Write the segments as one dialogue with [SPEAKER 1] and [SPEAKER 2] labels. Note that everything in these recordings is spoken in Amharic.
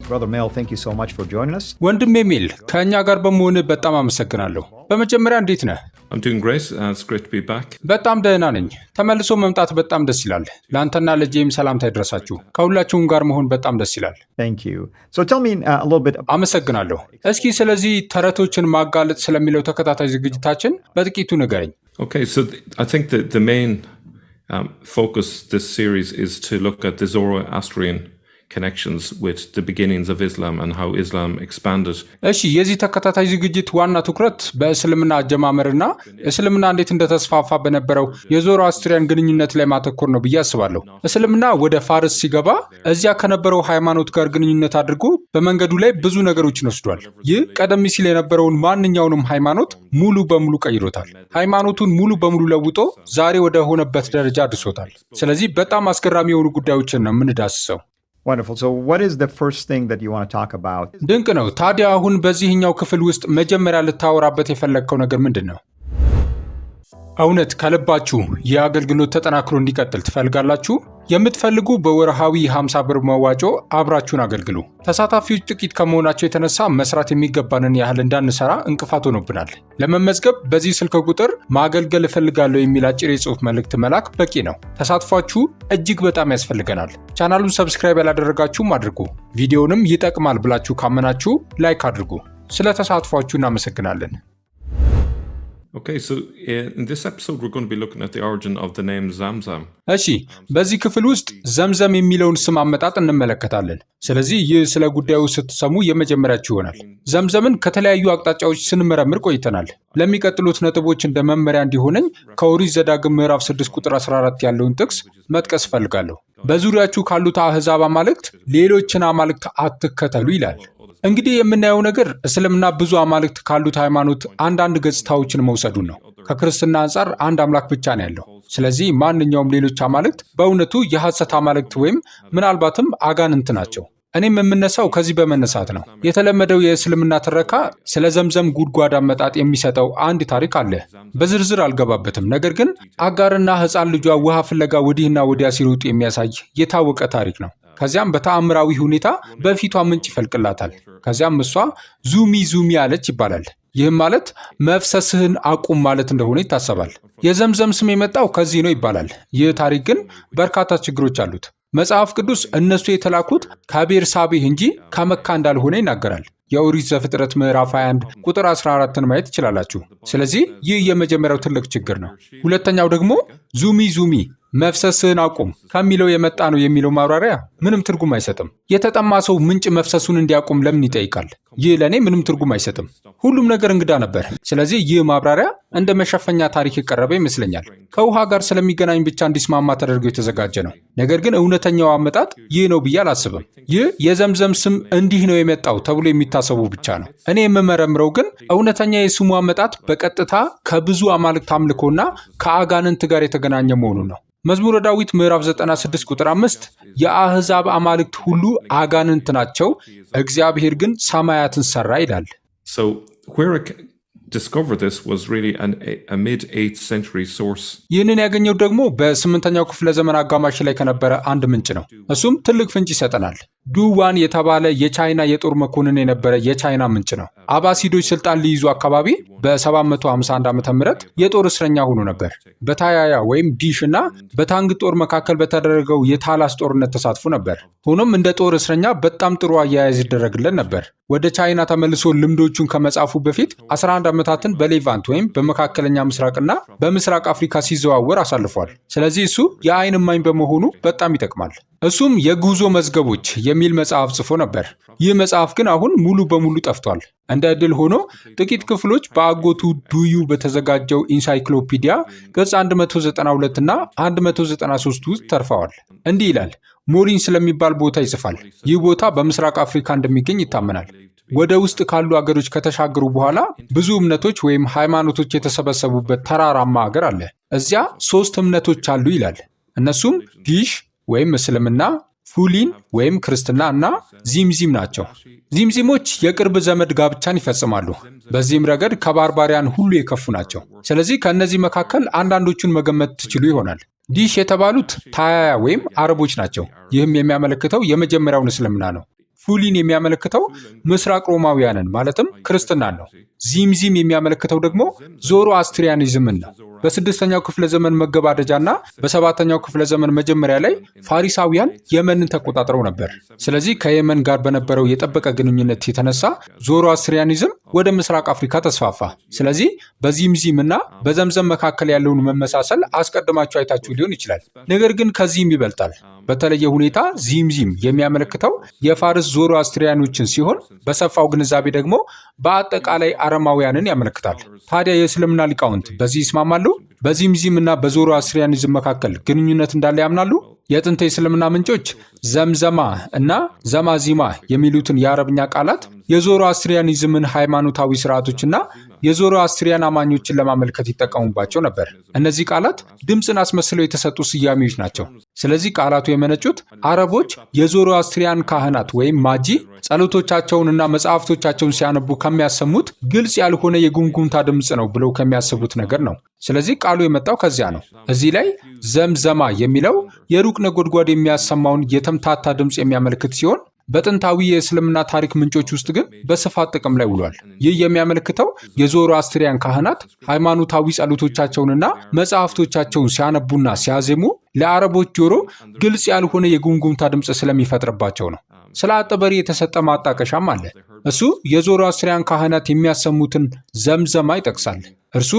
[SPEAKER 1] Brother Mel, thank you so much for joining us.
[SPEAKER 2] ወንድሜ ሜል ከእኛ ጋር በመሆን በጣም አመሰግናለሁ። በመጀመሪያ እንዴት ነህ?
[SPEAKER 3] I'm doing great. It's great to be back.
[SPEAKER 2] በጣም ደህና ነኝ። ተመልሶ መምጣት በጣም ደስ ይላል። ለአንተና ለጄም ሰላምታ ይድረሳችሁ። ከሁላችሁም ጋር መሆን በጣም ደስ ይላል።
[SPEAKER 1] Thank you. So tell me a little bit.
[SPEAKER 2] አመሰግናለሁ። እስኪ ስለዚህ ተረቶችን ማጋለጥ ስለሚለው ተከታታይ ዝግጅታችን በጥቂቱ ንገረኝ።
[SPEAKER 3] Okay, so I think the main focus this series is to look at the Zoroastrian connections with the beginnings of Islam and how Islam expanded.
[SPEAKER 2] እሺ የዚህ ተከታታይ ዝግጅት ዋና ትኩረት በእስልምና አጀማመርና እስልምና እንዴት እንደተስፋፋ በነበረው የዞሮአስትሪያን ግንኙነት ላይ ማተኮር ነው ብዬ አስባለሁ። እስልምና ወደ ፋርስ ሲገባ እዚያ ከነበረው ሃይማኖት ጋር ግንኙነት አድርጎ በመንገዱ ላይ ብዙ ነገሮችን ወስዷል። ይህ ቀደም ሲል የነበረውን ማንኛውንም ሃይማኖት ሙሉ በሙሉ ቀይሮታል። ሃይማኖቱን ሙሉ በሙሉ ለውጦ ዛሬ ወደ ሆነበት ደረጃ አድርሶታል። ስለዚህ በጣም አስገራሚ የሆኑ ጉዳዮችን ነው የምንዳስሰው።
[SPEAKER 1] Wonderful. So what is the first thing that you want to talk about?
[SPEAKER 2] ድንቅ ነው። ታዲያ አሁን በዚህኛው ክፍል ውስጥ መጀመሪያ ልታወራበት የፈለግከው ነገር ምንድን ነው? እውነት ከልባችሁ የአገልግሎት ተጠናክሮ እንዲቀጥል ትፈልጋላችሁ? የምትፈልጉ በወርሃዊ 50 ብር መዋጮ አብራችሁን አገልግሉ። ተሳታፊዎች ጥቂት ከመሆናቸው የተነሳ መስራት የሚገባንን ያህል እንዳንሰራ እንቅፋት ሆኖብናል። ለመመዝገብ በዚህ ስልክ ቁጥር ማገልገል እፈልጋለሁ የሚል አጭር የጽሑፍ መልእክት መላክ በቂ ነው። ተሳትፏችሁ እጅግ በጣም ያስፈልገናል። ቻናሉን ሰብስክራይብ ያላደረጋችሁም አድርጉ። ቪዲዮንም ይጠቅማል ብላችሁ ካመናችሁ ላይክ አድርጉ። ስለ ተሳትፏችሁ እናመሰግናለን።
[SPEAKER 3] Okay, so in this episode we're going to be looking at the origin of the name Zamzam.
[SPEAKER 2] እሺ በዚህ ክፍል ውስጥ ዘምዘም የሚለውን ስም አመጣጥ እንመለከታለን። ስለዚህ ይህ ስለ ጉዳዩ ስትሰሙ የመጀመሪያችሁ ይሆናል። ዘምዘምን ከተለያዩ አቅጣጫዎች ስንመረምር ቆይተናል። ለሚቀጥሉት ነጥቦች እንደ መመሪያ እንዲሆነኝ ከኦሪት ዘዳግም ምዕራፍ 6 ቁጥር 14 ያለውን ጥቅስ መጥቀስ እፈልጋለሁ። በዙሪያችሁ ካሉት አሕዛብ አማልክት ሌሎችን አማልክት አትከተሉ ይላል። እንግዲህ የምናየው ነገር እስልምና ብዙ አማልክት ካሉት ሃይማኖት አንዳንድ ገጽታዎችን መውሰዱን ነው። ከክርስትና አንጻር አንድ አምላክ ብቻ ነው ያለው። ስለዚህ ማንኛውም ሌሎች አማልክት በእውነቱ የሐሰት አማልክት ወይም ምናልባትም አጋንንት ናቸው። እኔም የምነሳው ከዚህ በመነሳት ነው። የተለመደው የእስልምና ትረካ ስለ ዘምዘም ጉድጓድ አመጣጥ የሚሰጠው አንድ ታሪክ አለ። በዝርዝር አልገባበትም። ነገር ግን አጋርና ሕፃን ልጇ ውሃ ፍለጋ ወዲህና ወዲያ ሲሮጡ የሚያሳይ የታወቀ ታሪክ ነው። ከዚያም በተአምራዊ ሁኔታ በፊቷ ምንጭ ይፈልቅላታል። ከዚያም እሷ ዙሚ ዙሚ አለች ይባላል። ይህም ማለት መፍሰስህን አቁም ማለት እንደሆነ ይታሰባል። የዘምዘም ስም የመጣው ከዚህ ነው ይባላል። ይህ ታሪክ ግን በርካታ ችግሮች አሉት። መጽሐፍ ቅዱስ እነሱ የተላኩት ከቤርሳቤህ እንጂ ከመካ እንዳልሆነ ይናገራል። የኦሪት ዘፍጥረት ምዕራፍ 21 ቁጥር 14ን ማየት ትችላላችሁ። ስለዚህ ይህ የመጀመሪያው ትልቅ ችግር ነው። ሁለተኛው ደግሞ ዙሚ ዙሚ መፍሰስህን አቁም ከሚለው የመጣ ነው የሚለው ማብራሪያ ምንም ትርጉም አይሰጥም። የተጠማ ሰው ምንጭ መፍሰሱን እንዲያቆም ለምን ይጠይቃል? ይህ ለእኔ ምንም ትርጉም አይሰጥም። ሁሉም ነገር እንግዳ ነበር። ስለዚህ ይህ ማብራሪያ እንደ መሸፈኛ ታሪክ የቀረበ ይመስለኛል። ከውሃ ጋር ስለሚገናኝ ብቻ እንዲስማማ ተደርጎ የተዘጋጀ ነው። ነገር ግን እውነተኛው አመጣጥ ይህ ነው ብዬ አላስብም። ይህ የዘምዘም ስም እንዲህ ነው የመጣው ተብሎ የሚታሰቡ ብቻ ነው። እኔ የምመረምረው ግን እውነተኛ የስሙ አመጣጥ በቀጥታ ከብዙ አማልክት አምልኮና ከአጋንንት ጋር የተገናኘ መሆኑ ነው። መዝሙረ ዳዊት ምዕራፍ 96 ቁጥር 5 የአሕዛብ አማልክት ሁሉ አጋንንት ናቸው፣ እግዚአብሔር ግን ሰማያትን ሰራ ይላል።
[SPEAKER 3] So where I discovered this was really a mid-8th century source.
[SPEAKER 2] ይህንን ያገኘው ደግሞ በ8ኛው ክፍለ ዘመን አጋማሽ ላይ ከነበረ አንድ ምንጭ ነው። እሱም ትልቅ ፍንጭ ይሰጠናል። ዱዋን የተባለ የቻይና የጦር መኮንን የነበረ የቻይና ምንጭ ነው። አባሲዶች ስልጣን ሊይዙ አካባቢ በ751 ዓ.ም የጦር እስረኛ ሆኖ ነበር። በታያያ ወይም ዲሽ እና በታንግ ጦር መካከል በተደረገው የታላስ ጦርነት ተሳትፎ ነበር። ሆኖም እንደ ጦር እስረኛ በጣም ጥሩ አያያዝ ይደረግለት ነበር። ወደ ቻይና ተመልሶ ልምዶቹን ከመጻፉ በፊት 11 ዓመታትን በሌቫንት ወይም በመካከለኛ ምስራቅና በምስራቅ አፍሪካ ሲዘዋወር አሳልፏል። ስለዚህ እሱ የዓይን እማኝ በመሆኑ በጣም ይጠቅማል። እሱም የጉዞ መዝገቦች የሚል መጽሐፍ ጽፎ ነበር። ይህ መጽሐፍ ግን አሁን ሙሉ በሙሉ ጠፍቷል። እንደ ዕድል ሆኖ ጥቂት ክፍሎች በአጎቱ ዱዩ በተዘጋጀው ኢንሳይክሎፒዲያ ገጽ 192 እና 193 ውስጥ ተርፈዋል። እንዲህ ይላል። ሞሪን ስለሚባል ቦታ ይጽፋል። ይህ ቦታ በምስራቅ አፍሪካ እንደሚገኝ ይታመናል። ወደ ውስጥ ካሉ አገሮች ከተሻገሩ በኋላ ብዙ እምነቶች ወይም ሃይማኖቶች የተሰበሰቡበት ተራራማ አገር አለ። እዚያ 3 እምነቶች አሉ ይላል። እነሱም ዲሽ ወይም እስልምና፣ ፉሊን ወይም ክርስትና እና ዚምዚም ናቸው። ዚምዚሞች የቅርብ ዘመድ ጋብቻን ይፈጽማሉ። በዚህም ረገድ ከባርባሪያን ሁሉ የከፉ ናቸው። ስለዚህ ከእነዚህ መካከል አንዳንዶቹን መገመት ትችሉ ይሆናል። ዲሽ የተባሉት ታያያ ወይም አረቦች ናቸው። ይህም የሚያመለክተው የመጀመሪያውን እስልምና ነው። ፉሊን የሚያመለክተው ምስራቅ ሮማውያንን ማለትም ክርስትናን ነው። ዚምዚም የሚያመለክተው ደግሞ ዞሮ አስትሪያኒዝምን ነው። በ6ኛው ክፍለ ዘመን መገባደጃና በ7ኛው ክፍለ ዘመን መጀመሪያ ላይ ፋሪሳውያን የመንን ተቆጣጥረው ነበር። ስለዚህ ከየመን ጋር በነበረው የጠበቀ ግንኙነት የተነሳ ዞሮ አስትሪያኒዝም ወደ ምስራቅ አፍሪካ ተስፋፋ። ስለዚህ በዚምዚም እና በዘምዘም መካከል ያለውን መመሳሰል አስቀድማችሁ አይታችሁ ሊሆን ይችላል። ነገር ግን ከዚህም ይበልጣል። በተለየ ሁኔታ ዚምዚም የሚያመለክተው የፋርስ ዞሮ አስትሪያኖችን ሲሆን በሰፋው ግንዛቤ ደግሞ በአጠቃላይ አረማውያንን ያመለክታል። ታዲያ የእስልምና ሊቃውንት በዚህ ይስማማሉ? በዚምዚም እና በዞሮ አስትሪያኒዝም መካከል ግንኙነት እንዳለ ያምናሉ? የጥንት የእስልምና ምንጮች ዘምዘማ እና ዘማዚማ የሚሉትን የአረብኛ ቃላት የዞሮ አስትሪያኒዝምን ሃይማኖታዊ ስርዓቶችና የዞሮ አስትሪያን አማኞችን ለማመልከት ይጠቀሙባቸው ነበር። እነዚህ ቃላት ድምፅን አስመስለው የተሰጡ ስያሜዎች ናቸው። ስለዚህ ቃላቱ የመነጩት አረቦች የዞሮ አስትሪያን ካህናት ወይም ማጂ ጸሎቶቻቸውንና መጽሐፍቶቻቸውን ሲያነቡ ከሚያሰሙት ግልጽ ያልሆነ የጉምጉምታ ድምፅ ነው ብለው ከሚያስቡት ነገር ነው። ስለዚህ ቃሉ የመጣው ከዚያ ነው። እዚህ ላይ ዘምዘማ የሚለው የሩቅ ነጎድጓድ የሚያሰማውን የተምታታ ድምፅ የሚያመለክት ሲሆን በጥንታዊ የእስልምና ታሪክ ምንጮች ውስጥ ግን በስፋት ጥቅም ላይ ውሏል። ይህ የሚያመለክተው የዞሮ አስትሪያን ካህናት ሃይማኖታዊ ጸሎቶቻቸውንና መጽሐፍቶቻቸውን ሲያነቡና ሲያዜሙ ለአረቦች ጆሮ ግልጽ ያልሆነ የጉምጉምታ ድምፅ ስለሚፈጥርባቸው ነው። ስለ አጠበሪ የተሰጠ ማጣቀሻም አለ። እሱ የዞሮ አስትሪያን ካህናት የሚያሰሙትን ዘምዘማ ይጠቅሳል። እርሱ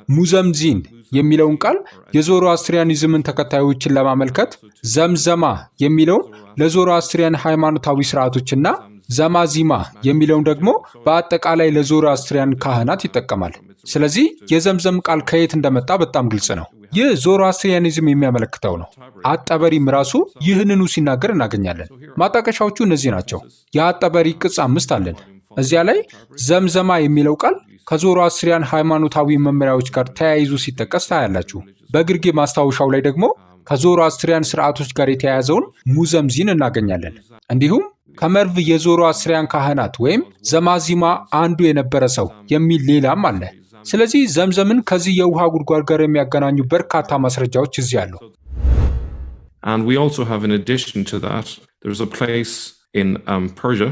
[SPEAKER 2] ሙዘምዚን የሚለውን ቃል የዞሮ አስትሪያኒዝምን ተከታዮችን ለማመልከት፣ ዘምዘማ የሚለውን ለዞሮ አስትሪያን ሃይማኖታዊ ስርዓቶችና ዘማዚማ የሚለውን ደግሞ በአጠቃላይ ለዞሮ አስትሪያን ካህናት ይጠቀማል። ስለዚህ የዘምዘም ቃል ከየት እንደመጣ በጣም ግልጽ ነው። ይህ ዞሮ አስትሪያኒዝም የሚያመለክተው ነው። አጠበሪም ራሱ ይህንኑ ሲናገር እናገኛለን። ማጣቀሻዎቹ እነዚህ ናቸው። የአጠበሪ ቅጽ 5 አለን። እዚያ ላይ ዘምዘማ የሚለው ቃል ከዞሮ አስትሪያን ሃይማኖታዊ መመሪያዎች ጋር ተያይዞ ሲጠቀስ ታያላችሁ። በግርጌ ማስታወሻው ላይ ደግሞ ከዞሮ አስትሪያን ስርዓቶች ጋር የተያያዘውን ሙዘምዚን እናገኛለን። እንዲሁም ከመርቭ የዞሮ አስትሪያን ካህናት ወይም ዘማዚማ አንዱ የነበረ ሰው የሚል ሌላም አለ። ስለዚህ ዘምዘምን ከዚህ የውሃ ጉድጓድ ጋር የሚያገናኙ በርካታ ማስረጃዎች እዚህ አሉ።
[SPEAKER 3] And we also have, in addition to that, there's a place in Persia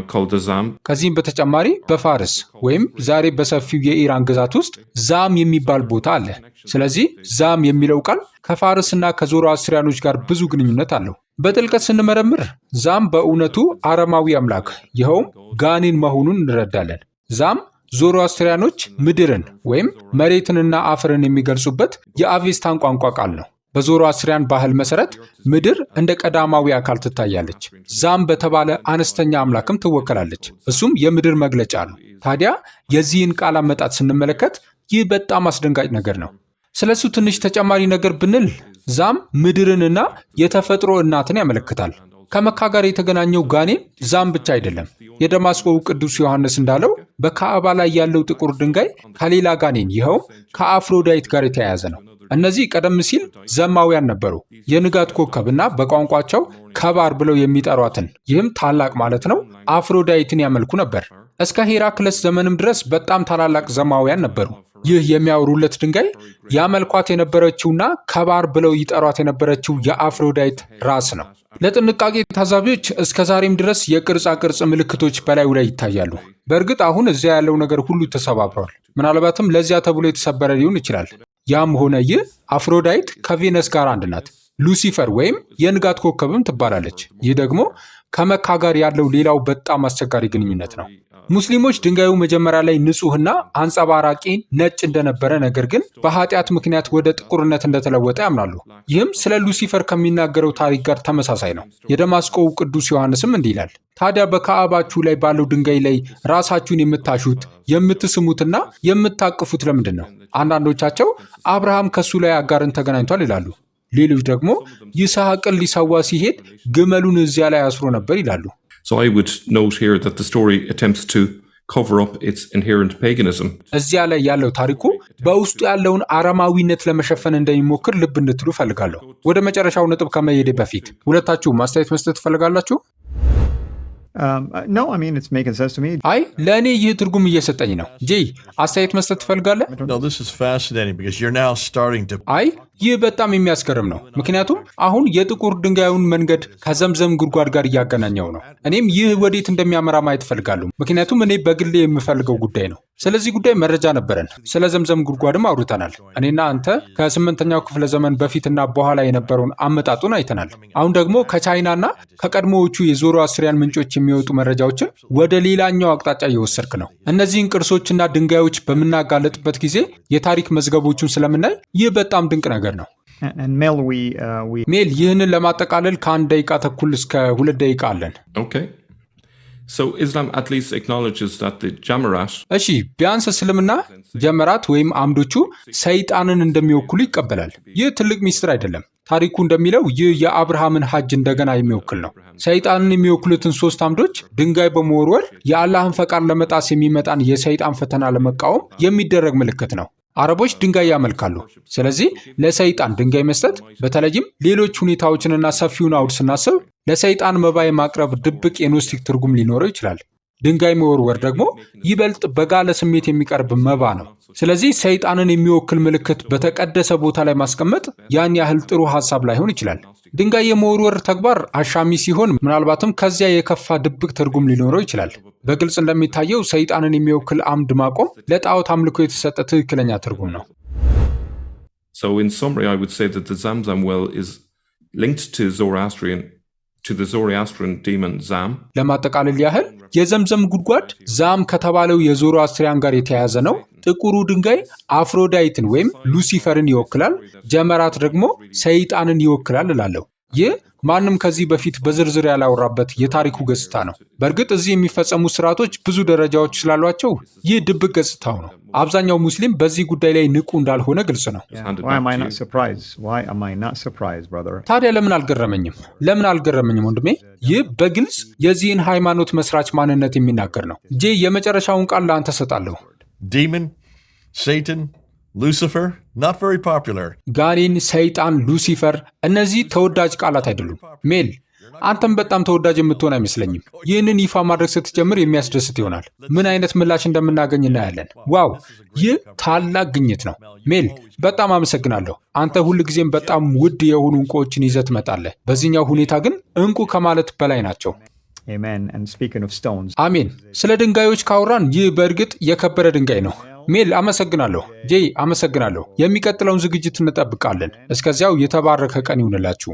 [SPEAKER 3] called the Zam.
[SPEAKER 2] ከዚህም በተጨማሪ በፋርስ ወይም ዛሬ በሰፊው የኢራን ግዛት ውስጥ ዛም የሚባል ቦታ አለ። ስለዚህ ዛም የሚለው ቃል ከፋርስና ከዞሮ አስትሪያኖች ጋር ብዙ ግንኙነት አለው። በጥልቀት ስንመረምር ዛም በእውነቱ አረማዊ አምላክ ይኸውም ጋኔን መሆኑን እንረዳለን። ዛም ዞሮ አስትሪያኖች ምድርን ወይም መሬትንና አፈርን የሚገልጹበት የአቬስታን ቋንቋ ቃል ነው። በዞሮ አስትሪያን ባህል መሰረት ምድር እንደ ቀዳማዊ አካል ትታያለች። ዛም በተባለ አነስተኛ አምላክም ትወከላለች። እሱም የምድር መግለጫ ነው። ታዲያ የዚህን ቃል አመጣጥ ስንመለከት ይህ በጣም አስደንጋጭ ነገር ነው። ስለሱ ትንሽ ተጨማሪ ነገር ብንል ዛም ምድርንና የተፈጥሮ እናትን ያመለክታል። ከመካ ጋር የተገናኘው ጋኔን ዛም ብቻ አይደለም። የደማስቆው ቅዱስ ዮሐንስ እንዳለው በካዕባ ላይ ያለው ጥቁር ድንጋይ ከሌላ ጋኔን ይኸውም ከአፍሮዳይት ጋር የተያያዘ ነው። እነዚህ ቀደም ሲል ዘማውያን ነበሩ። የንጋት ኮከብና በቋንቋቸው ከባር ብለው የሚጠሯትን ይህም ታላቅ ማለት ነው አፍሮዳይትን ያመልኩ ነበር። እስከ ሄራክለስ ዘመንም ድረስ በጣም ታላላቅ ዘማውያን ነበሩ። ይህ የሚያወሩለት ድንጋይ ያመልኳት የነበረችውና ከባር ብለው ይጠሯት የነበረችው የአፍሮዳይት ራስ ነው። ለጥንቃቄ ታዛቢዎች እስከ ዛሬም ድረስ የቅርጻ ቅርጽ ምልክቶች በላዩ ላይ ይታያሉ። በእርግጥ አሁን እዚያ ያለው ነገር ሁሉ ተሰባብሯል። ምናልባትም ለዚያ ተብሎ የተሰበረ ሊሆን ይችላል። ያም ሆነ ይህ አፍሮዳይት ከቬነስ ጋር አንድ ናት። ሉሲፈር ወይም የንጋት ኮከብም ትባላለች። ይህ ደግሞ ከመካ ጋር ያለው ሌላው በጣም አስቸጋሪ ግንኙነት ነው። ሙስሊሞች ድንጋዩ መጀመሪያ ላይ ንጹሕና አንጸባራቂ ነጭ እንደነበረ ነገር ግን በኃጢአት ምክንያት ወደ ጥቁርነት እንደተለወጠ ያምናሉ። ይህም ስለ ሉሲፈር ከሚናገረው ታሪክ ጋር ተመሳሳይ ነው። የደማስቆው ቅዱስ ዮሐንስም እንዲህ ይላል፣ ታዲያ በካዕባችሁ ላይ ባለው ድንጋይ ላይ ራሳችሁን የምታሹት የምትስሙትና የምታቅፉት ለምንድን ነው? አንዳንዶቻቸው አብርሃም ከሱ ላይ አጋርን ተገናኝቷል ይላሉ። ሌሎች ደግሞ ይስሐቅን ሊሰዋ ሲሄድ ግመሉን እዚያ ላይ አስሮ ነበር ይላሉ።
[SPEAKER 3] So I would note here that the story attempts to cover up its inherent paganism.
[SPEAKER 2] እዚያ ላይ ያለው ታሪኩ በውስጡ ያለውን አረማዊነት ለመሸፈን እንደሚሞክር ልብ እንድትሉ ፈልጋለሁ። ወደ መጨረሻው ነጥብ ከመሄዴ በፊት ሁለታችሁ ማስተያየት መስጠት ትፈልጋላችሁ?
[SPEAKER 1] No, I mean, it's making sense to me.
[SPEAKER 2] አይ ለእኔ ይህ ትርጉም እየሰጠኝ ነው። ጄይ አስተያየት መስጠት ትፈልጋለህ?
[SPEAKER 4] No, this is fascinating because you're now starting to...
[SPEAKER 2] አይ ይህ በጣም የሚያስገርም ነው፣ ምክንያቱም አሁን የጥቁር ድንጋዩን መንገድ ከዘምዘም ጉድጓድ ጋር እያገናኘው ነው። እኔም ይህ ወዴት እንደሚያመራ ማየት እፈልጋለሁ፣ ምክንያቱም እኔ በግሌ የምፈልገው ጉዳይ ነው። ስለዚህ ጉዳይ መረጃ ነበረን፣ ስለ ዘምዘም ጉድጓድም አውርተናል። እኔና አንተ ከ8ኛው ክፍለ ዘመን በፊትና በኋላ የነበረውን አመጣጡን አይተናል። አሁን ደግሞ ከቻይናና ከቀድሞዎቹ የዞሮአስትሪያን ምንጮች የሚወጡ መረጃዎችን ወደ ሌላኛው አቅጣጫ እየወሰድክ ነው። እነዚህን ቅርሶችና ድንጋዮች በምናጋለጥበት ጊዜ የታሪክ መዝገቦቹን ስለምናይ ይህ በጣም ድንቅ ነገር ነው።
[SPEAKER 1] And Mel,
[SPEAKER 2] ሜል ይህንን ለማጠቃለል ከ1 ደቂቃ ተኩል እስከ 2 ደቂቃ አለን።
[SPEAKER 3] Okay. So Islam at least acknowledges that the Jamarat...
[SPEAKER 2] እሺ ቢያንስ እስልምና ጀመራት ወይም አምዶቹ ሰይጣንን እንደሚወክሉ ይቀበላል። ይህ ትልቅ ሚስጥር አይደለም። ታሪኩ እንደሚለው ይህ የአብርሃምን ሐጅ እንደገና የሚወክል ነው። ሰይጣንን የሚወክሉትን 3 አምዶች ድንጋይ በመወርወር የአላህን ፈቃድ ለመጣስ የሚመጣን የሰይጣን ፈተና ለመቃወም የሚደረግ ምልክት ነው። አረቦች ድንጋይ ያመልካሉ። ስለዚህ ለሰይጣን ድንጋይ መስጠት፣ በተለይም ሌሎች ሁኔታዎችንና ሰፊውን አውድ ስናስብ ለሰይጣን መባ የማቅረብ ድብቅ የኖስቲክ ትርጉም ሊኖረው ይችላል። ድንጋይ መወርወር ደግሞ ይበልጥ በጋለ ስሜት የሚቀርብ መባ ነው። ስለዚህ ሰይጣንን የሚወክል ምልክት በተቀደሰ ቦታ ላይ ማስቀመጥ ያን ያህል ጥሩ ሐሳብ ላይሆን ይችላል። ድንጋይ የመወርወር ተግባር አሻሚ ሲሆን ምናልባትም ከዚያ የከፋ ድብቅ ትርጉም ሊኖረው ይችላል። በግልጽ እንደሚታየው ሰይጣንን የሚወክል አምድ ማቆም ለጣዖት አምልኮ የተሰጠ ትክክለኛ ትርጉም ነው።
[SPEAKER 3] So in summary, I would say that the Zamzam well is linked to the Zoroastrian demon Zam.
[SPEAKER 2] ለማጠቃለል ያህል የዘምዘም ጉድጓድ ዛም ከተባለው የዞሮአስትሪያን ጋር የተያያዘ ነው። ጥቁሩ ድንጋይ አፍሮዳይትን ወይም ሉሲፈርን ይወክላል። ጀመራት ደግሞ ሰይጣንን ይወክላል እላለሁ። ይህ ማንም ከዚህ በፊት በዝርዝር ያላወራበት የታሪኩ ገጽታ ነው። በእርግጥ እዚህ የሚፈጸሙ ስርዓቶች ብዙ ደረጃዎች ስላሏቸው ይህ ድብቅ ገጽታው ነው። አብዛኛው ሙስሊም በዚህ ጉዳይ ላይ ንቁ እንዳልሆነ ግልጽ ነው።
[SPEAKER 1] why am I not surprised? Why am I not surprised, brother?
[SPEAKER 2] ታዲያ ለምን አልገረመኝም ወንድሜ? ይህ በግልጽ የዚህን ሃይማኖት መስራች ማንነት የሚናገር ነው። ጄ የመጨረሻውን ቃል ለአንተ ሰጣለሁ።
[SPEAKER 4] Demon, Satan, Lucifer, not very popular.
[SPEAKER 2] ጋኔን፣ ሰይጣን፣ ሉሲፈር እነዚህ ተወዳጅ ቃላት አይደሉም። ሜል አንተም በጣም ተወዳጅ የምትሆን አይመስለኝም። ይህንን ይፋ ማድረግ ስትጀምር የሚያስደስት ይሆናል። ምን አይነት ምላሽ እንደምናገኝ እናያለን። ዋው ይህ ታላቅ ግኝት ነው። ሜል በጣም አመሰግናለሁ። አንተ ሁልጊዜም በጣም ውድ የሆኑ እንቁዎችን ይዘህ ትመጣለህ። በዚህኛው ሁኔታ ግን እንቁ ከማለት በላይ ናቸው።
[SPEAKER 1] Amen. And speaking of stones.
[SPEAKER 2] አሜን። ስለ ድንጋዮች ካወራን ይህ በእርግጥ የከበረ ድንጋይ ነው። ሜል አመሰግናለሁ። ጄይ አመሰግናለሁ። የሚቀጥለውን ዝግጅት እንጠብቃለን። እስከዚያው የተባረከ ቀን ይሁንላችሁ።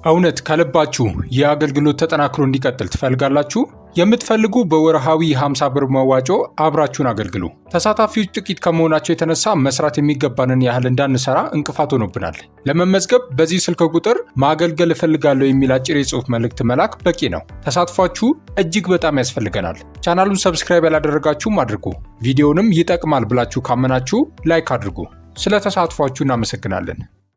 [SPEAKER 2] እውነት ከልባችሁ ይህ አገልግሎት ተጠናክሮ እንዲቀጥል ትፈልጋላችሁ? የምትፈልጉ በወርሃዊ 50 ብር መዋጮ አብራችሁን አገልግሉ። ተሳታፊዎች ጥቂት ከመሆናቸው የተነሳ መስራት የሚገባንን ያህል እንዳንሰራ እንቅፋት ሆኖብናል። ለመመዝገብ በዚህ ስልክ ቁጥር ማገልገል እፈልጋለሁ የሚል አጭር የጽሑፍ መልእክት መላክ በቂ ነው። ተሳትፏችሁ እጅግ በጣም ያስፈልገናል። ቻናሉን ሰብስክራይብ ያላደረጋችሁም አድርጉ። ቪዲዮንም ይጠቅማል ብላችሁ ካመናችሁ ላይክ አድርጉ። ስለ ተሳትፏችሁ እናመሰግናለን።